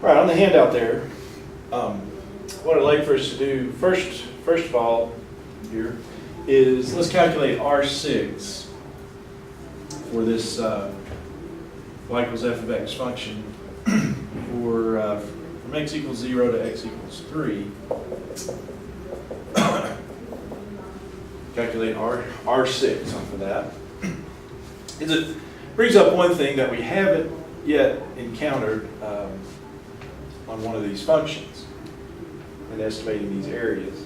All right, on the handout there, what I'd like for us to do first of all here is let's calculate R6 for this y equals f of x function for from x equals 0 to x equals 3. Calculate R6 off of that. It brings up one thing that we haven't yet encountered on one of these functions in estimating these areas.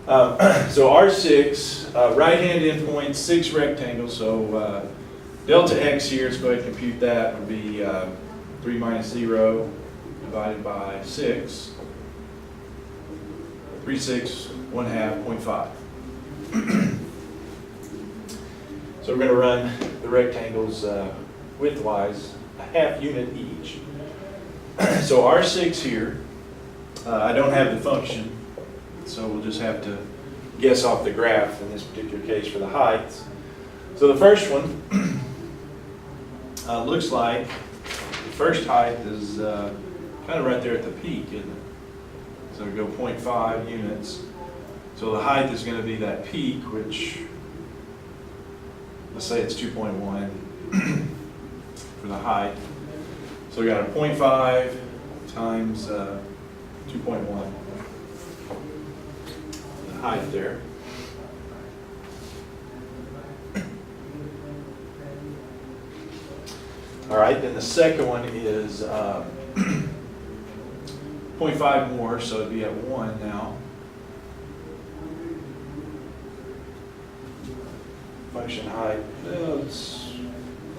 So R6, right-hand endpoint, 6 rectangles. So delta x here, let's go ahead and compute that, would be 3 minus 0 divided by 6. 3, 6, 1/2, 0.5. So we're going to run the rectangles widthwise a half unit each. So R6 here, I don't have the function, so we'll just have to guess off the graph in this particular case for the heights. So the first one looks like the first height is kind of right there at the peak, isn't it? So we go 0.5 units. So the height is going to be that peak, which, let's say it's 2.1 for the height. So we got a 0.5 times 2.1, the height there. All right, then the second one is 0.5 more, so it'd be at 1 now. Function height, let's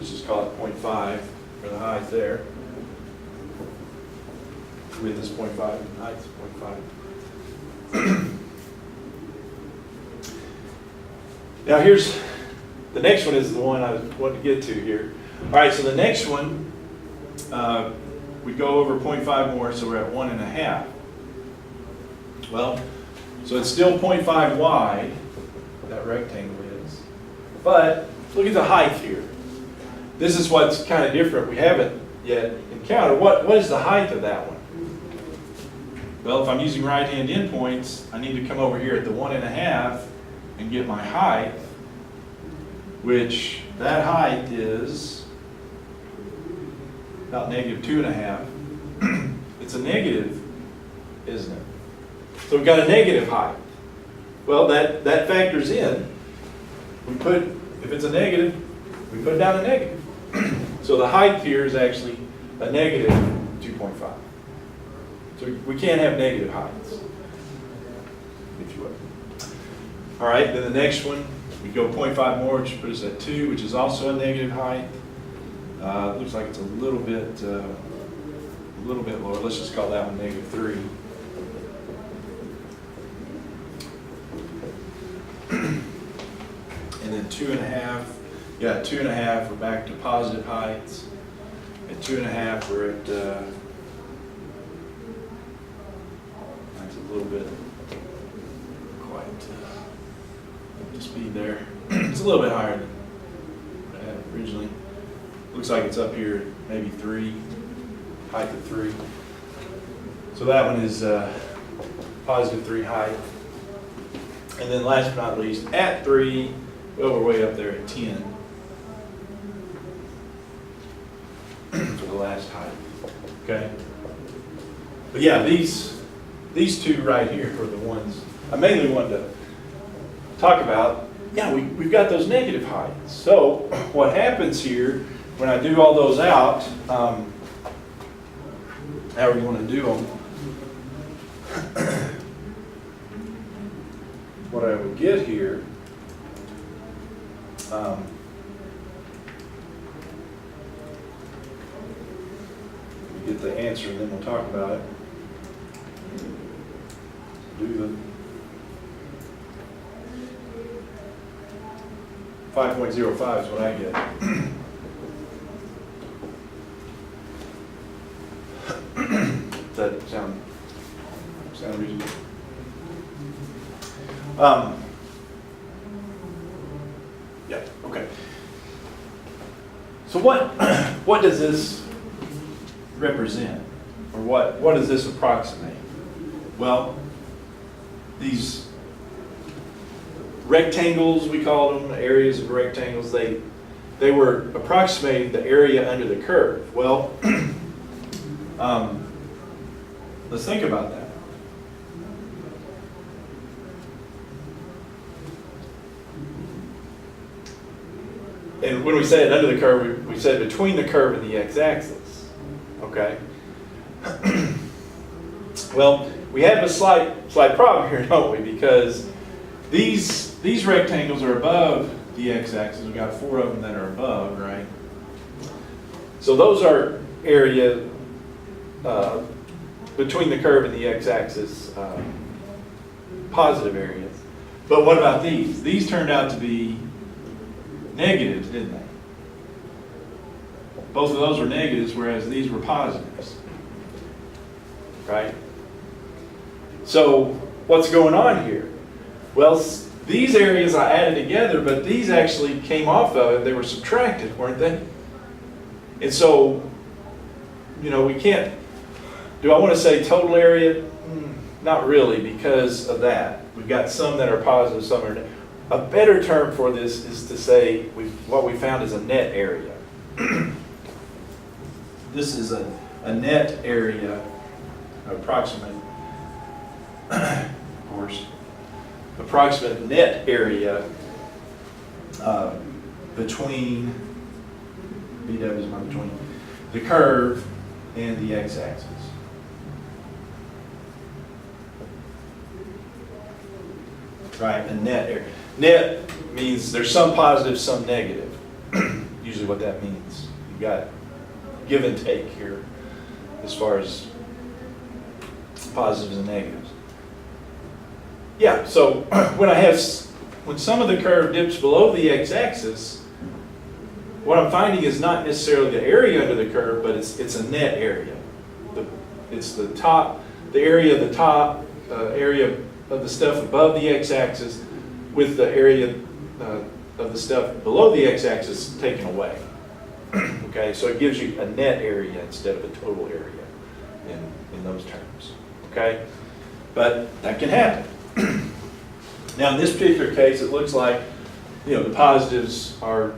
just call it 0.5 for the height there. Width is 0.5 and height is 0.5. Now here's, the next one is the one I want to get to here. All right, so the next one, we go over 0.5 more, so we're at 1.5. Well, so it's still 0.5 wide, that rectangle is. But look at the height here. This is what's kind of different. We haven't yet encountered. What is the height of that one? Well, if I'm using right-hand endpoints, I need to come over here at the 1.5 and get my height, which that height is about -2.5. It's a negative, isn't it? So we've got a negative height. Well, that factors in. If it's a negative, we put down a negative. So the height here is actually a negative 2.5. So we can't have negative heights, if you will. All right, then the next one, we go 0.5 more, which puts us at 2, which is also a negative height. Looks like it's a little bit lower. Let's just call that one -3. And then 2.5. Yeah, 2.5. We're back to positive heights. At 2.5, we're at that's a little bit quite the speed there. It's a little bit higher than what I had originally. Looks like it's up here, maybe 3, height of 3. So that one is positive 3 height. And then last but not least, at 3, well, we're way up there at 10 for the last height. Okay. But yeah, these two right here are the ones I mainly wanted to talk about. Yeah, we've got those negative heights. So what happens here when I do all those out, however you want to do them, what I would get here, get the answer and then we'll talk about it. Do the 5.05 is what I get. Does that sound reasonable? Yeah, okay. So what does this represent? or what does this approximate? Well, these rectangles, we call them, areas of rectangles, they were approximating the area under the curve. Well, let's think about that. And when we say it under the curve, we say between the curve and the x-axis. Okay? Well, we have a slight problem here, don't we? Because these rectangles are above the x-axis. We've got 4 of them that are above, right? So those are area between the curve and the x-axis, positive areas. But what about these? These turned out to be negatives, didn't they? Both of those were negatives, whereas these were positives. Right? So what's going on here? Well, these areas I added together, but these actually came off of it. They were subtracted, weren't they? And so, you know, we can't, do I want to say total area? Not really, because of that. We've got some that are positive, some are negative. A better term for this is to say what we found is a net area. This is a net area, approximate, of course, approximate net area between, BW is between the curve and the x-axis. Right, a net area. Net means there's some positive, some negative. Usually what that means. You've got give and take here as far as positives and negatives. Yeah, so when some of the curve dips below the x-axis, what I'm finding is not necessarily the area under the curve, but it's a net area. It's the top, the area of the top, area of the stuff above the x-axis with the area of the stuff below the x-axis taken away. Okay, so it gives you a net area instead of a total area in those terms. Okay, but that can happen. Now in this particular case, it looks like, you know, the positives are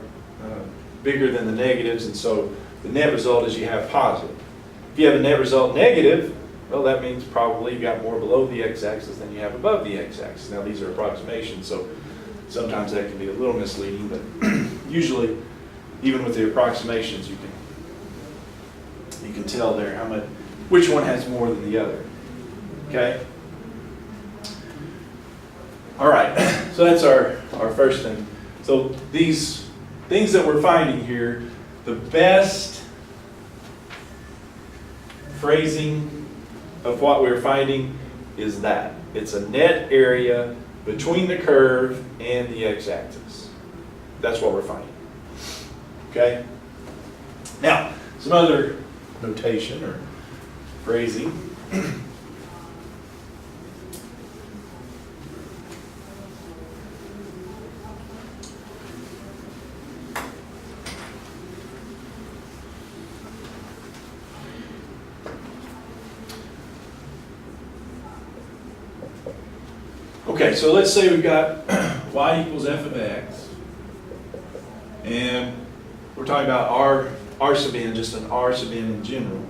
bigger than the negatives, and so the net result is you have positive. If you have a net result negative, well, that means probably you got more below the x-axis than you have above the x-axis. Now these are approximations, so sometimes that can be a little misleading, but usually, even with the approximations, you can tell there how much, which one has more than the other. Okay. All right. So that's our first thing. So these things that we're finding here, the best phrasing of what we're finding is that it's a net area between the curve and the x-axis. That's what we're finding. Okay? Now, some other notation or phrasing. Okay, so let's say we've got y equals f of x, and we're talking about r sub n, just an r sub n in general.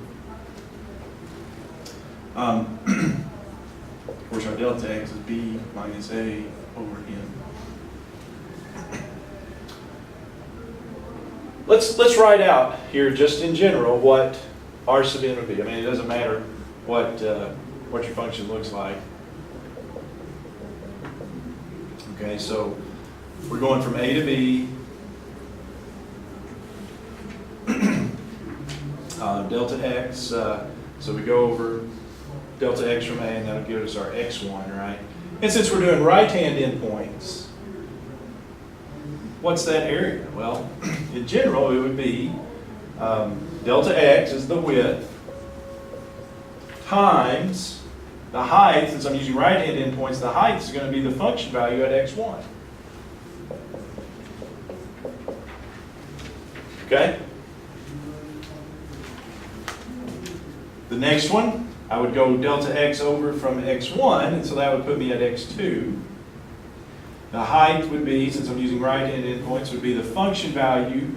Of course, our delta x is b minus a over n. Let's write out here, just in general, what r sub n would be. I mean, it doesn't matter what your function looks like. Okay, so we're going from a to b. Delta x, so we go over delta x from a, and that'll give us our x1, right? And since we're doing right-hand endpoints, what's that area? Well, in general, it would be delta x is the width times the height. Since I'm using right-hand endpoints, the height is going to be the function value at x1. Okay? The next one, I would go delta x over from x1, and so that would put me at x2. The height would be, since I'm using right-hand endpoints, would be the function value,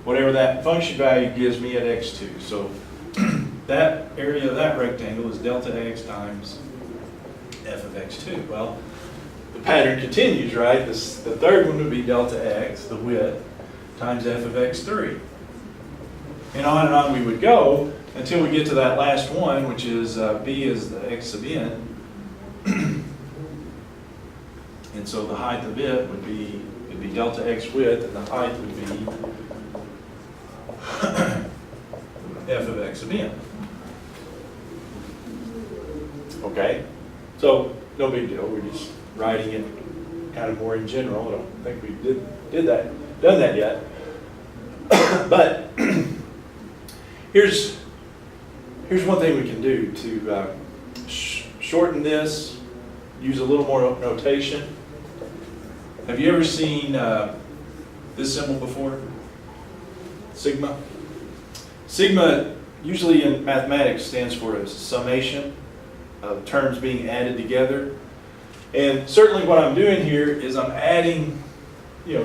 whatever that function value gives me at x2. So that area of that rectangle is delta x times f of x2. Well, the pattern continues, right? The third one would be delta x, the width, times f of x3. And on we would go until we get to that last one, which is b is the x sub n. And so the height of it would be, it'd be delta x width, and the height would be f of x sub n. Okay? So, no big deal. We're just writing it kind of more in general. I don't think we done that yet. But here's one thing we can do to shorten this, use a little more notation. Have you ever seen this symbol before? Sigma? Sigma, usually in mathematics, stands for a summation of terms being added together. And certainly what I'm doing here is I'm adding,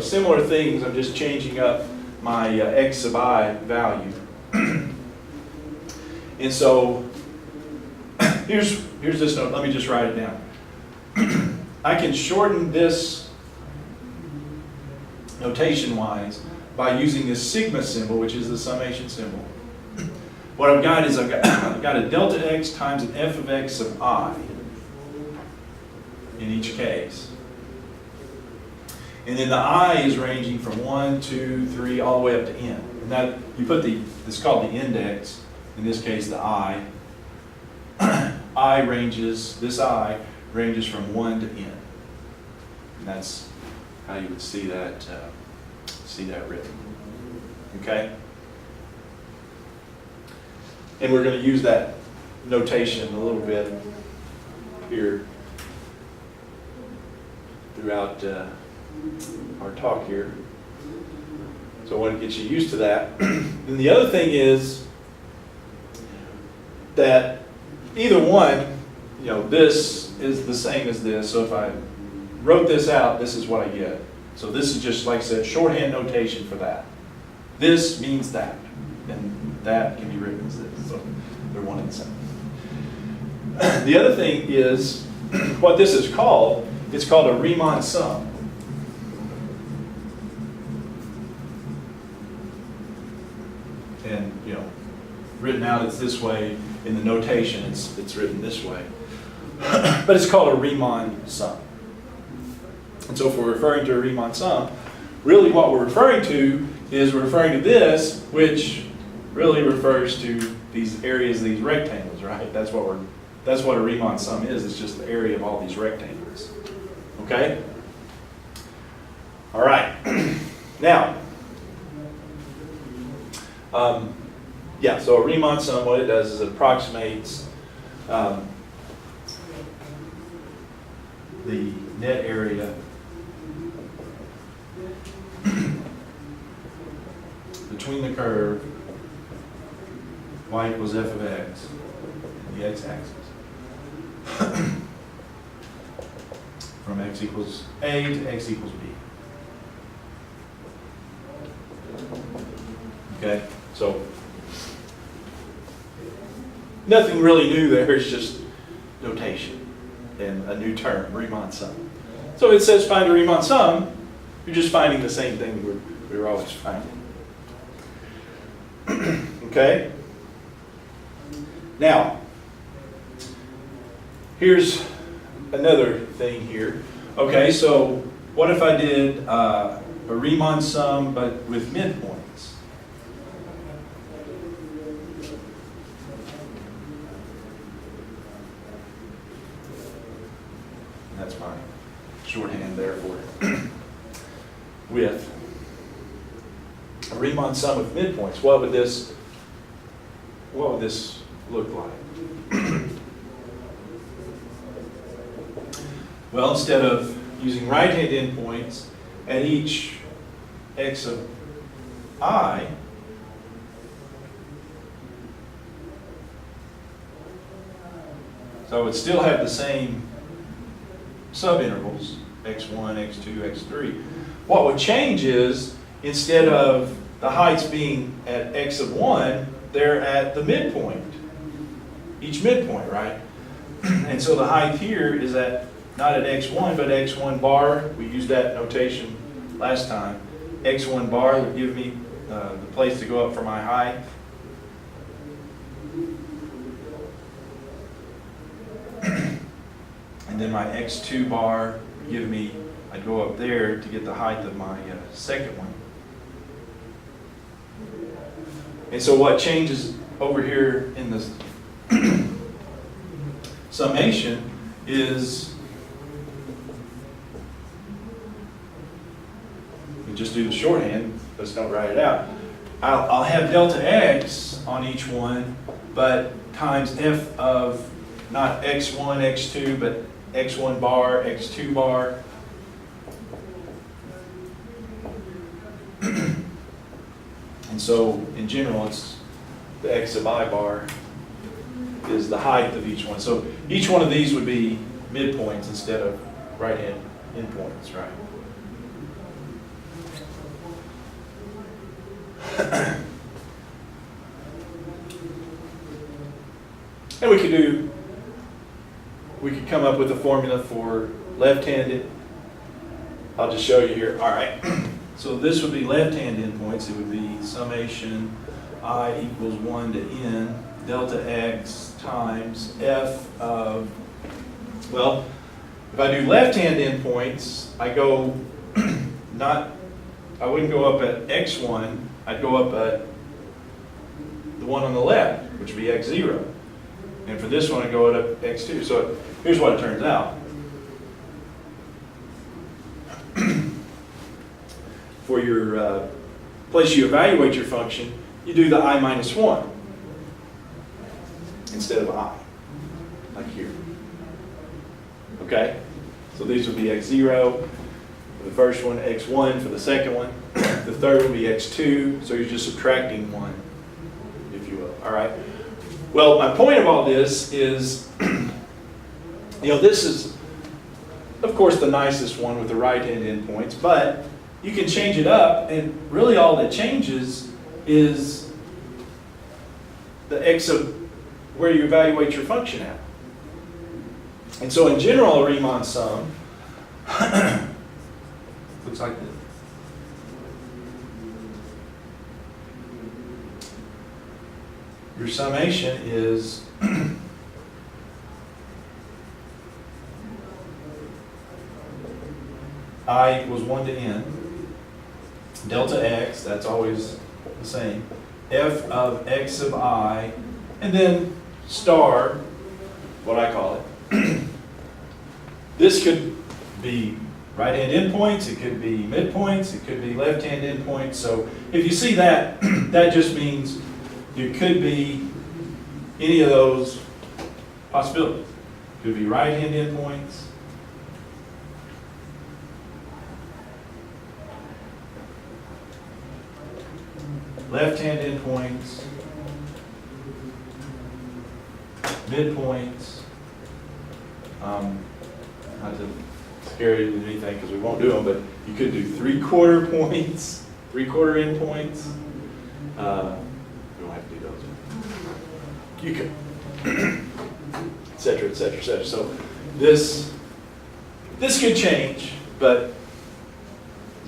similar things. I'm just changing up my x sub I value. And so here's this note. Let me just write it down. I can shorten this notation-wise by using this sigma symbol, which is the summation symbol. What I've got is I've got a delta x times an f of x sub I in each case. And then the I is ranging from 1, 2, 3, all the way up to n. And that, you put it's called the index, in this case the I. This I ranges from 1 to n. And that's how you would see that written. Okay? And we're going to use that notation a little bit here throughout our talk here. So I want to get you used to that. And the other thing is that either one, this is the same as this. So if I wrote this out, this is what I get. So this is just, like I said, shorthand notation for that. This means that. And that can be written as this. So they're one and the same. The other thing is, what this is called, it's called a Riemann sum. And, written out it's this way. In the notation, it's written this way. But it's called a Riemann sum. And so if we're referring to a Riemann sum, really what we're referring to is we're referring to this, which really refers to these areas, these rectangles, right? That's what a Riemann sum is. It's just the area of all these rectangles. Okay? All right. Now, so a Riemann sum, what it does is it approximates the net area between the curve y equals f of x and the x-axis from x equals a to x equals b. Okay, so nothing really new there, it's just notation and a new term, Riemann sum. So it says find a Riemann sum, you're just finding the same thing we were always finding. Okay? Now, here's another thing here. Okay, so what if I did a Riemann sum but with midpoints? That's my shorthand there for with a Riemann sum with midpoints. What would this look like? Well, instead of using right-hand endpoints at each x of I, So it would still have the same subintervals, x1, x2, x3. What would change is, instead of the heights being at x of 1, they're at the midpoint, each midpoint, right? And so the height here is at, not at x1, but x1 bar. We used that notation last time. x1 bar would give me the place to go up for my height. And then my x2 bar would give me, I'd go up there to get the height of my second one. And so what changes over here in this summation is, we just do the shorthand, let's don't write it out. I'll have delta x on each one, but times f of not x1, x2, but x1 bar, x2 bar. And so, in general, it's the x of I bar is the height of each one. So each one of these would be midpoints instead of right-hand endpoints, right? And we could come up with a formula for left-handed. I'll just show you here. All right. So this would be left-hand endpoints. It would be summation I equals 1 to n delta x times f of, well, if I do left-hand endpoints, I go I wouldn't go up at x1, I'd go up at the one on the left, which would be x0. And for this one, I go at x2. So here's what it turns out. For your place you evaluate your function, you do the I minus 1 instead of I, like here. Okay? So these would be x0 for the first one, x1 for the second one. The third would be x2, so you're just subtracting 1, if you will. All right? Well, my point of all this is, this is, of course, the nicest one with the right-hand endpoints, but you can change it up, and really all that changes is the x of where you evaluate your function at. And so in general, a Riemann sum looks like this. Your summation is I equals 1 to n, delta x, that's always the same, f of x of I, and then star, what I call it. This could be right-hand endpoints, it could be midpoints, it could be left-hand endpoints. So if you see that, that just means it could be any of those possibilities. It could be right-hand endpoints, left-hand endpoints, midpoints. Not to scare you with anything because we won't do them, but you could do 3/4 points, 3/4 endpoints. We don't have to do those. You could, et cetera, et cetera, et cetera. So this could change, but it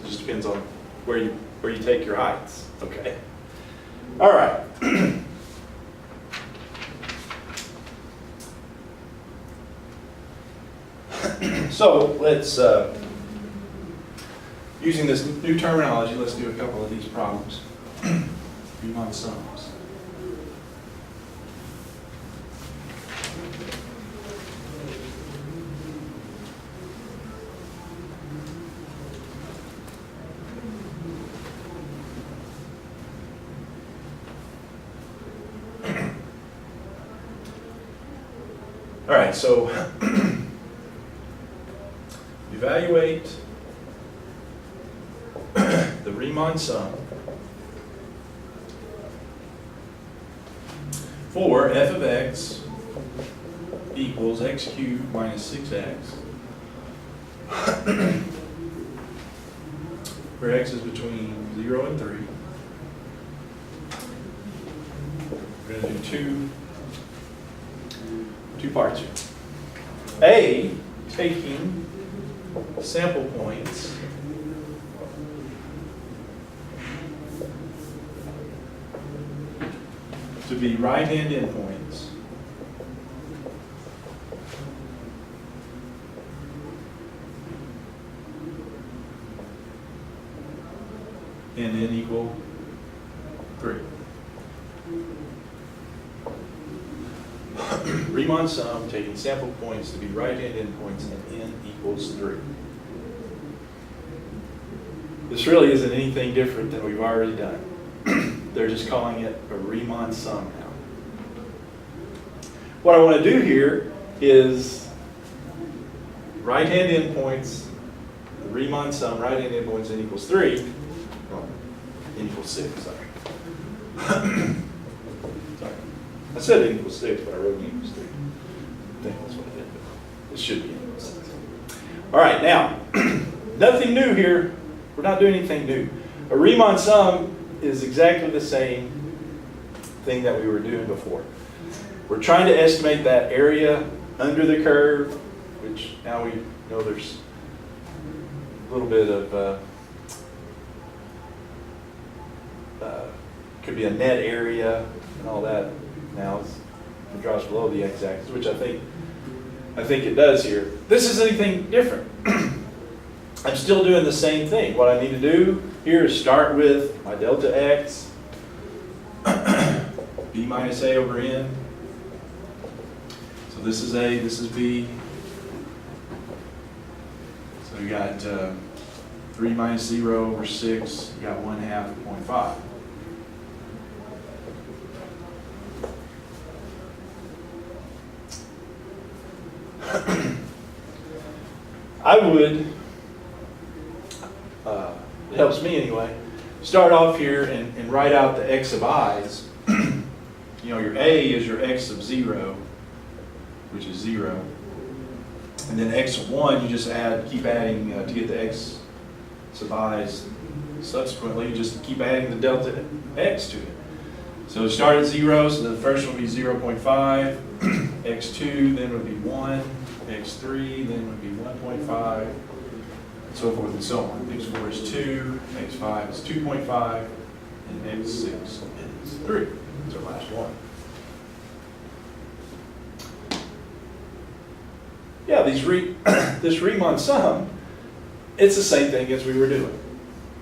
just depends on where you take your heights. Okay. All right. So let's, using this new terminology, let's do a couple of these problems. Riemann sums. All right, so evaluate the Riemann sum for f of x equals x cubed minus 6x, where x is between 0 and 3. We're going to do two parts here. A, taking sample points to be right-hand endpoints and n equal 3. Riemann sum taking sample points to be right-hand endpoints and n equals 3. This really isn't anything different than we've already done. They're just calling it a Riemann sum now. What I want to do here is right-hand endpoints, the Riemann sum, right-hand endpoints n equals 3, well, n equals 6, sorry. Sorry. I said n equals 6, but I wrote n equals 3. I think that's what I did, but it should be n equals 6. All right, now, nothing new here. We're not doing anything new. A Riemann sum is exactly the same thing that we were doing before. We're trying to estimate that area under the curve, which now we know there's a little bit of, could be a net area and all that. Now it drops below the x-axis, which I think it does here. This isn't anything different. I'm still doing the same thing. What I need to do here is start with my delta x, b minus a over n. So this is a, this is b. So you got 3 minus 0 over 6, you got 1/2 of 0.5. I would, it helps me anyway, start off here and write out the x of i's. You know, your a is your x of 0, which is 0. And then x of 1, you just keep adding to get the x of i's. Subsequently, you just keep adding the delta x to it. So start at 0, so the first one would be 0.5, x2 then would be 1, x3 then would be 1.5, and so forth and so on. x4 is 2, x5 is 2.5, and x6 is 3. That's our last one. Yeah, this Riemann sum, it's the same thing as we were doing.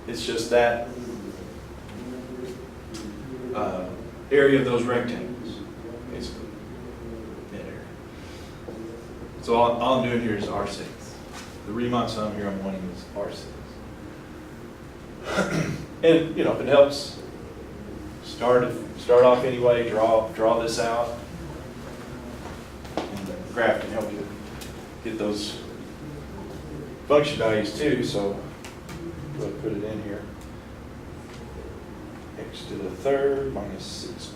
It's just that area of those rectangles, basically. That area. So all I'm doing here is R6. The Riemann sum here I'm wanting is R6. And you know, if it helps, start off anyway, draw this out. And the graph can help you get those function values too, so we'll put it in here. X to the third minus 6.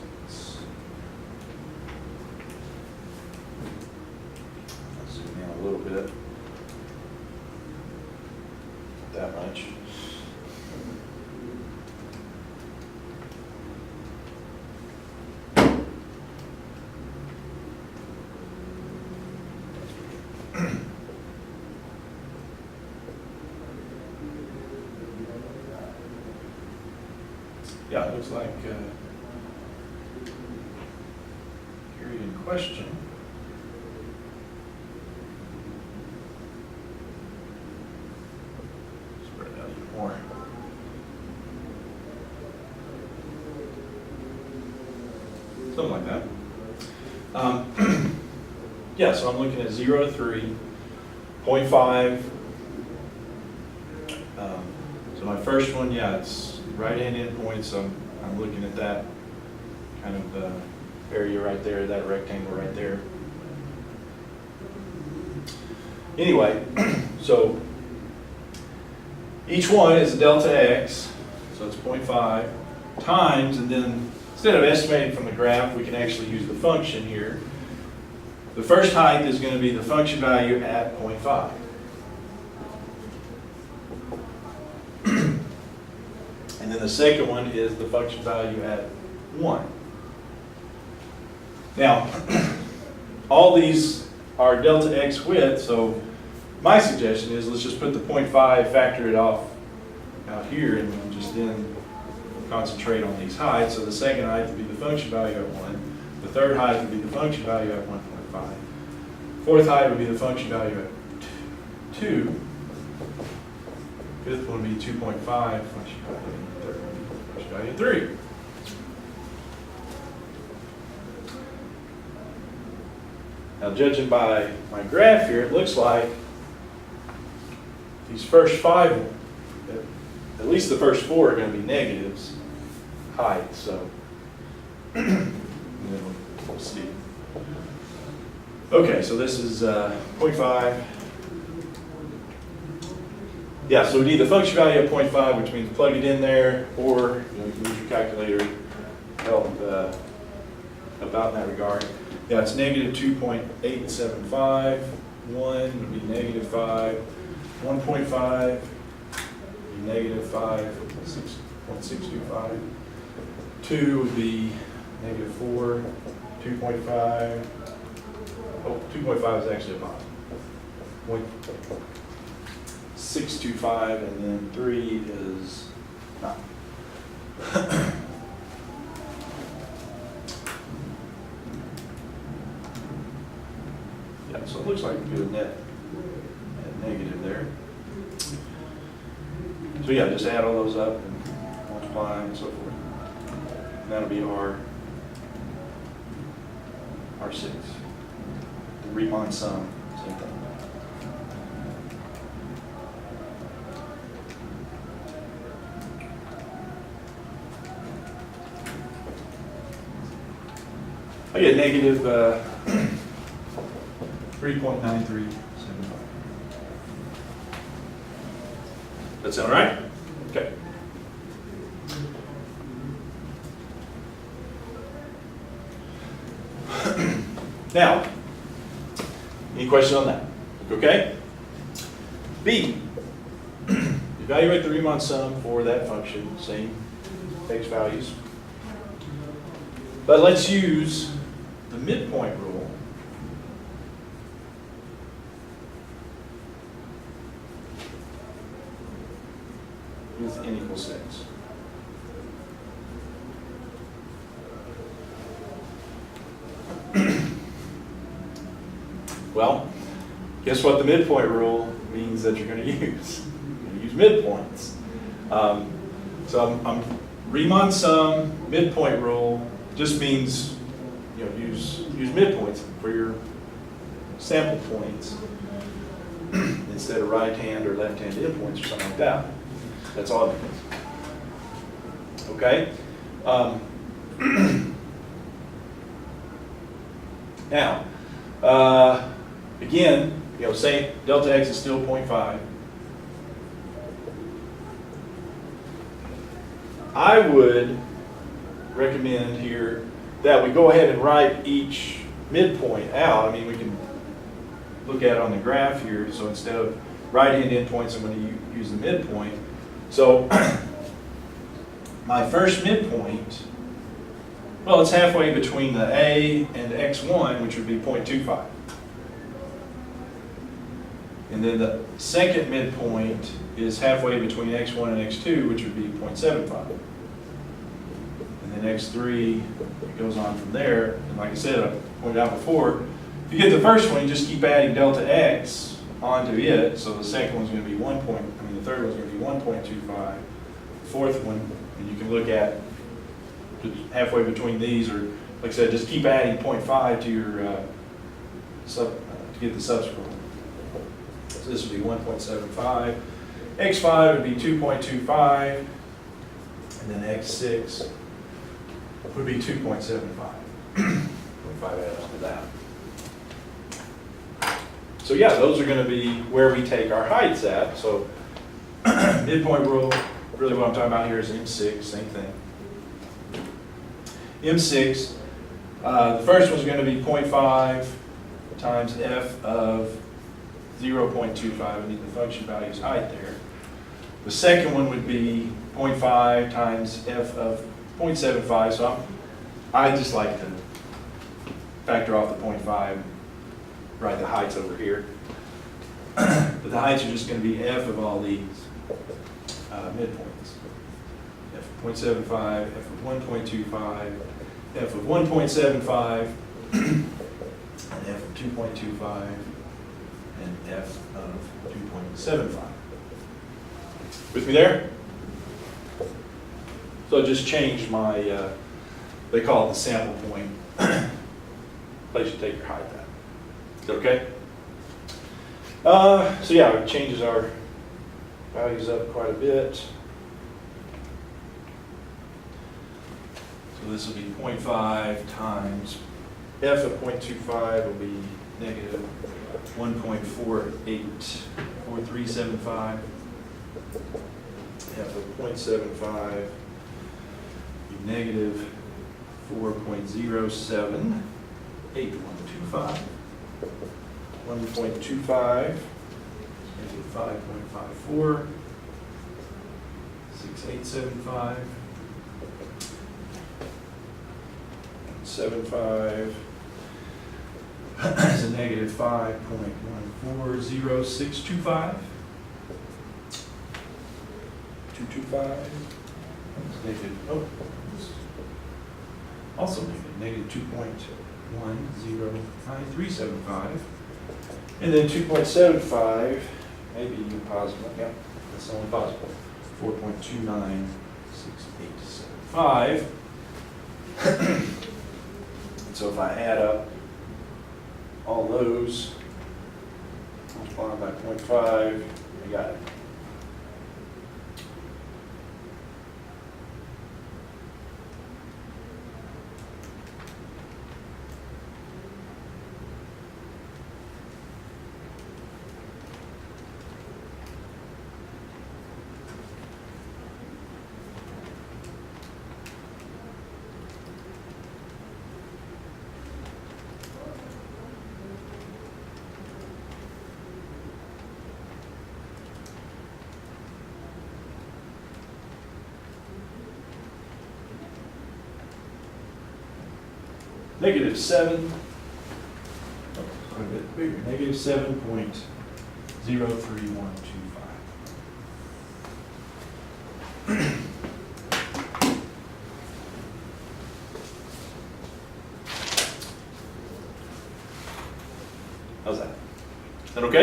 I'll zoom in a little bit. That much. Yeah, it looks like period in question. Spread it out even more. Something like that. Yeah, so I'm looking at 0 to 3, 0.5. So my first one, yeah, it's right-hand endpoint, so I'm looking at that kind of area right there, that rectangle right there. Anyway, so each one is a delta x, so it's 0.5 times, and then instead of estimating from the graph, we can actually use the function here. the first height is going to be the function value at 0.5. And then the second one is the function value at 1. Now, all these are delta x width, so my suggestion is let's just put the 0.5, factor it off out here, and we'll just then concentrate on these heights. So the second height would be the function value at 1. The third height would be the function value at 1.5. Fourth height would be the function value at 2. Fifth one would be 2.5, function value. Third one would be function value at 3. Now, judging by my graph here, it looks like these first 5, at least the first 4 are going to be negatives height, so and then we'll see. Okay, so this is 0.5. Yeah, so we need the function value at 0.5, which means plug it in there, or you can use your calculator to help about in that regard. Yeah, it's negative 2.875. 1 would be negative 5. 1.5 would be negative 5.625. 2 would be negative 4. 2.5. Oh, 2.5 is actually a bottom. 0.625, and then 3 is not. Yeah, so it looks like we do a net negative there. So yeah, just add all those up and multiply and so forth. And that'll be R6. The Riemann sum, same thing. I get negative 3.9375. That sound right? Okay. Now, any question on that? Okay? B, evaluate the Riemann sum for that function, same x values. But let's use the midpoint rule with n equals 6. Well, guess what the midpoint rule means that you're going to use? You're going to use midpoints. So I'm Riemann sum, midpoint rule, just means use midpoints for your sample points instead of right hand or left hand endpoints or something like that. That's all it means. Okay? Now, again, say delta x is still 0.5. I would recommend here that we go ahead and write each midpoint out. I mean, we can look at it on the graph here. So instead of right-hand endpoints, I'm going to use the midpoint. So my first midpoint, well, it's halfway between the A and x1, which would be 0.25. And then the second midpoint is halfway between x1 and x2, which would be 0.75. And then x3, it goes on from there. And like I said, I pointed out before, if you get the first one, you just keep adding delta x onto it. So the second one's going to be the third one's going to be 1.25. The fourth one, and you can look at halfway between these, or like I said, just keep adding 0.5 to your to get the subsequent one. So this would be 1.75. x5 would be 2.25, and then x6 would be 2.75. 0.5 adds to that. So yeah, those are going to be where we take our heights at. So midpoint rule, really what I'm talking about here is M6, same thing. M6, the first one's going to be 0.5, times f of 0.25. I need the function value's height there. The second one would be 0.5 times f of 0.75. So I just like to factor off the 0.5, write the heights over here. But the heights are just going to be f of all these midpoints. F of 0.75, f of 1.25, f of 1.75, and f of 2.25, and f of 2.75. With me there? So I just changed my, they call it the sample point, place you take your height at. Is that okay? So yeah, it changes our values up quite a bit. So this will be 0.5 times f of 0.25 will be negative 1.484375. F of 0.75 be negative 4.078125. 1.25 negative 5.54. 6875. 75 is a negative 5.140625. 225 is negative, oh, also negative 2.109375. And then 2.75, maybe even positive, yeah, that's only possible, 4.296875. So if I add up all those, multiply by 0.5, I got it. Negative 7, quite a bit bigger, negative 7.03125. How's that? Is that okay?